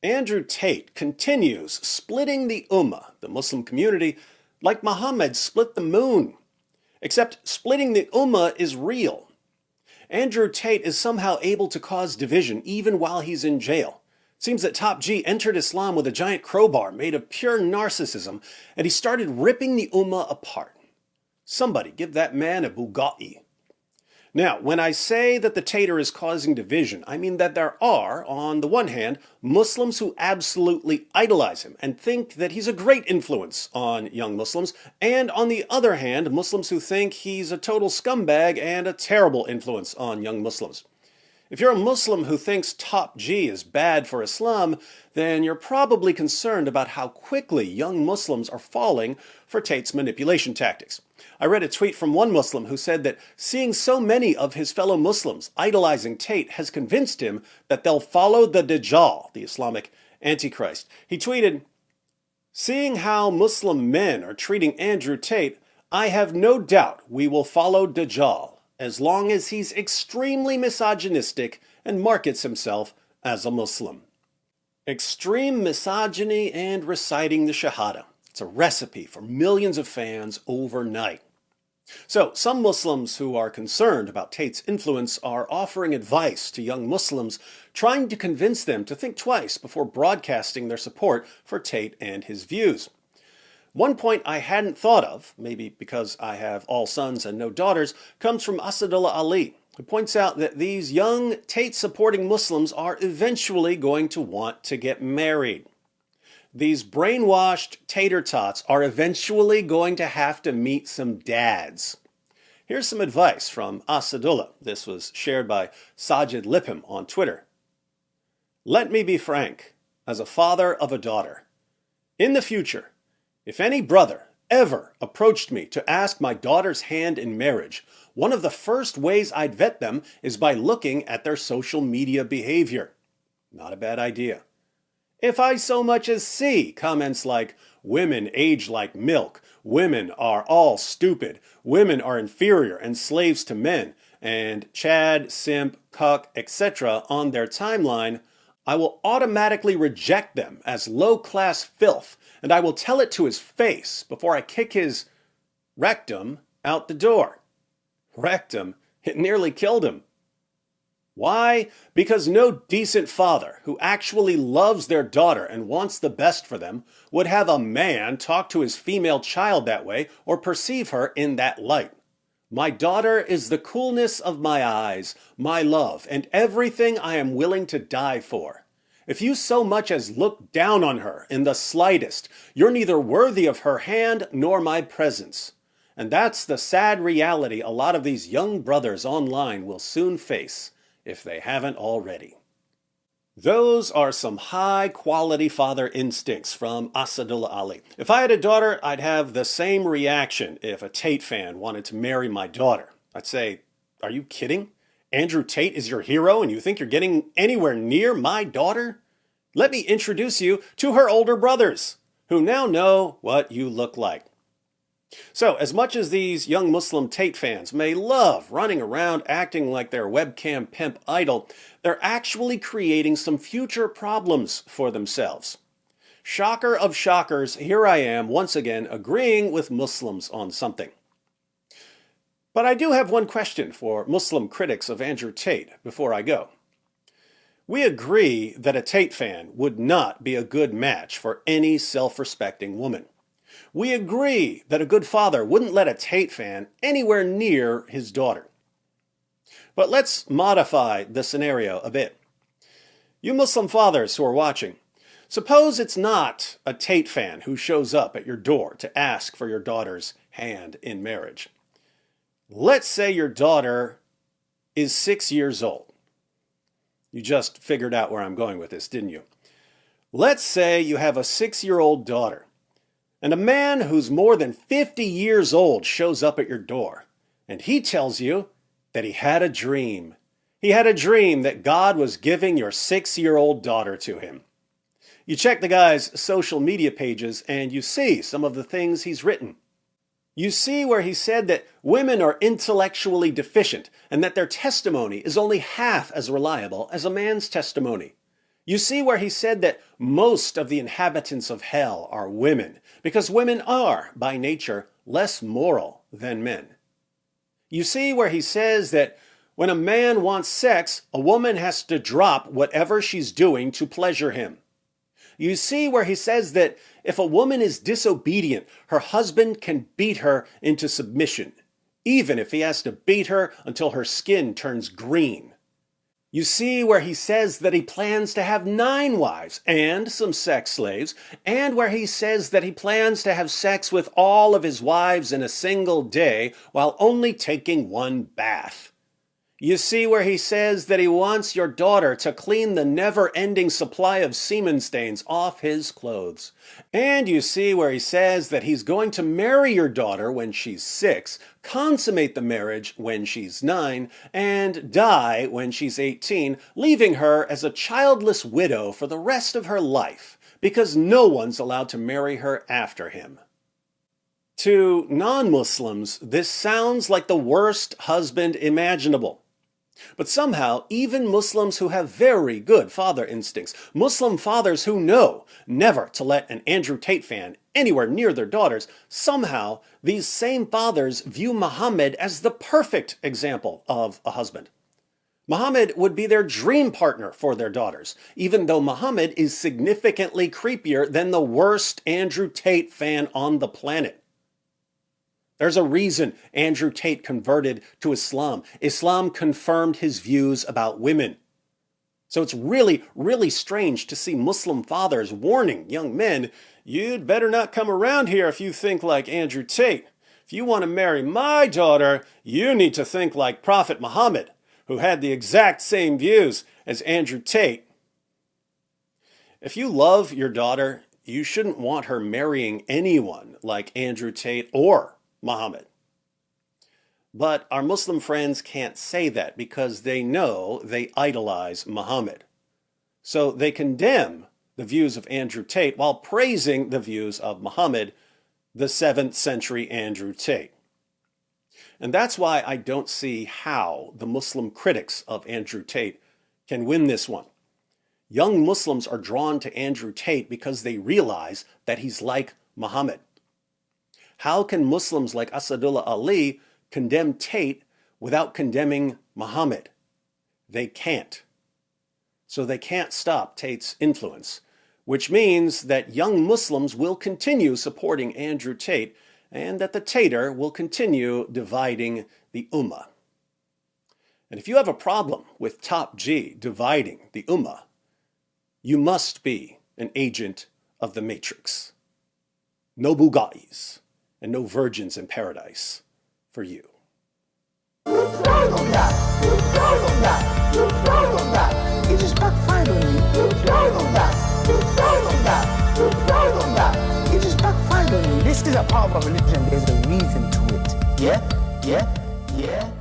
Andrew Tate continues splitting the Ummah, the Muslim community, like Muhammad split the moon. Except splitting the Ummah is real. Andrew Tate is somehow able to cause division even while he's in jail. It seems that Top G entered Islam with a giant crowbar made of pure narcissism, and he started ripping the Ummah apart. Somebody give that man a Bugatti. Now, when I say that the Tater is causing division, I mean that there are, on the one hand, Muslims who absolutely idolize him and think that he's a great influence on young Muslims, and on the other hand, Muslims who think he's a total scumbag and a terrible influence on young Muslims. If you're a Muslim who thinks Top G is bad for Islam, then you're probably concerned about how quickly young Muslims are falling for Tate's manipulation tactics. I read a tweet from one Muslim who said that seeing so many of his fellow Muslims idolizing Tate has convinced him that they'll follow the Dajjal, the Islamic Antichrist. He tweeted, "Seeing how Muslim men are treating Andrew Tate, I have no doubt we will follow Dajjal, as long as he's extremely misogynistic and markets himself as a Muslim." Extreme misogyny and reciting the Shahada. It's a recipe for millions of fans overnight. So, some Muslims who are concerned about Tate's influence are offering advice to young Muslims, trying to convince them to think twice before broadcasting their support for Tate and his views. One point I hadn't thought of, maybe because I have all sons and no daughters, comes from Asadullah Ali, who points out that these young Tate-supporting Muslims are eventually going to want to get married. These brainwashed Tater Tots are eventually going to have to meet some dads. Here's some advice from Asadullah. This was shared by Sajid Lipham on Twitter. "Let me be frank, as a father of a daughter. In the future, if any brother ever approached me to ask my daughter's hand in marriage, one of the first ways I'd vet them is by looking at their social media behavior." Not a bad idea. If I so much as see comments like, "Women age like milk," "Women are all stupid," "Women are inferior and slaves to men," and "Chad, simp, cuck, etc." on their timeline, I will automatically reject them as low-class filth, and I will tell it to his face before I kick his rectum out the door. Rectum? It nearly killed him. Why? Because no decent father who actually loves their daughter and wants the best for them would have a man talk to his female child that way or perceive her in that light. My daughter is the coolness of my eyes, my love, and everything I am willing to die for. If you so much as look down on her in the slightest, you're neither worthy of her hand nor my presence. And that's the sad reality a lot of these young brothers online will soon face, if they haven't already. Those are some high-quality father instincts from Asadullah Ali. If I had a daughter, I'd have the same reaction if a Tate fan wanted to marry my daughter. I'd say, "Are you kidding? Andrew Tate is your hero and you think you're getting anywhere near my daughter? Let me introduce you to her older brothers, who now know what you look like." So, as much as these young Muslim Tate fans may love running around acting like their webcam pimp idol, they're actually creating some future problems for themselves. Shocker of shockers, here I am once again agreeing with Muslims on something. But I do have one question for Muslim critics of Andrew Tate before I go. We agree that a Tate fan would not be a good match for any self-respecting woman. We agree that a good father wouldn't let a Tate fan anywhere near his daughter. But let's modify the scenario a bit. You Muslim fathers who are watching, suppose it's not a Tate fan who shows up at your door to ask for your daughter's hand in marriage. Let's say your daughter is 6 years old. You just figured out where I'm going with this, didn't you? Let's say you have a 6-year-old daughter, and a man who's more than 50 years old shows up at your door, and he tells you that he had a dream. He had a dream that God was giving your 6-year-old daughter to him. You check the guy's social media pages, and you see some of the things he's written. You see where he said that women are intellectually deficient, and that their testimony is only half as reliable as a man's testimony. You see where he said that most of the inhabitants of hell are women, because women are, by nature, less moral than men. You see where he says that when a man wants sex, a woman has to drop whatever she's doing to pleasure him. You see where he says that if a woman is disobedient, her husband can beat her into submission, even if he has to beat her until her skin turns green. You see where he says that he plans to have 9 wives and some sex slaves, and where he says that he plans to have sex with all of his wives in a single day while only taking 1 bath. You see where he says that he wants your daughter to clean the never-ending supply of semen stains off his clothes. And you see where he says that he's going to marry your daughter when she's 6, consummate the marriage when she's 9, and die when she's 18, leaving her as a childless widow for the rest of her life, because no one's allowed to marry her after him. To non-Muslims, this sounds like the worst husband imaginable. But somehow, even Muslims who have very good father instincts, Muslim fathers who know never to let an Andrew Tate fan anywhere near their daughters, somehow these same fathers view Muhammad as the perfect example of a husband. Muhammad would be their dream partner for their daughters, even though Muhammad is significantly creepier than the worst Andrew Tate fan on the planet. There's a reason Andrew Tate converted to Islam. Islam confirmed his views about women. So it's really, really strange to see Muslim fathers warning young men, you'd better not come around here if you think like Andrew Tate. If you want to marry my daughter, you need to think like Prophet Muhammad, who had the exact same views as Andrew Tate. If you love your daughter, you shouldn't want her marrying anyone like Andrew Tate or Muhammad. But our Muslim friends can't say that because they know they idolize Muhammad. So they condemn the views of Andrew Tate while praising the views of Muhammad, the 7th century Andrew Tate. And that's why I don't see how the Muslim critics of Andrew Tate can win this one. Young Muslims are drawn to Andrew Tate because they realize that he's like Muhammad. How can Muslims like Asadullah Ali condemn Tate without condemning Muhammad? They can't. So they can't stop Tate's influence, which means that young Muslims will continue supporting Andrew Tate and that the Tater will continue dividing the Ummah. And if you have a problem with Top G dividing the Ummah, you must be an agent of the Matrix. No Bugattis and no virgins in paradise for you. You died on that. You died on that. You died on that. It just backfired on you. You died on that. You died on that. You died on that. It just backfired on you. This is a part of our religion. There's a reason to it. Yeah?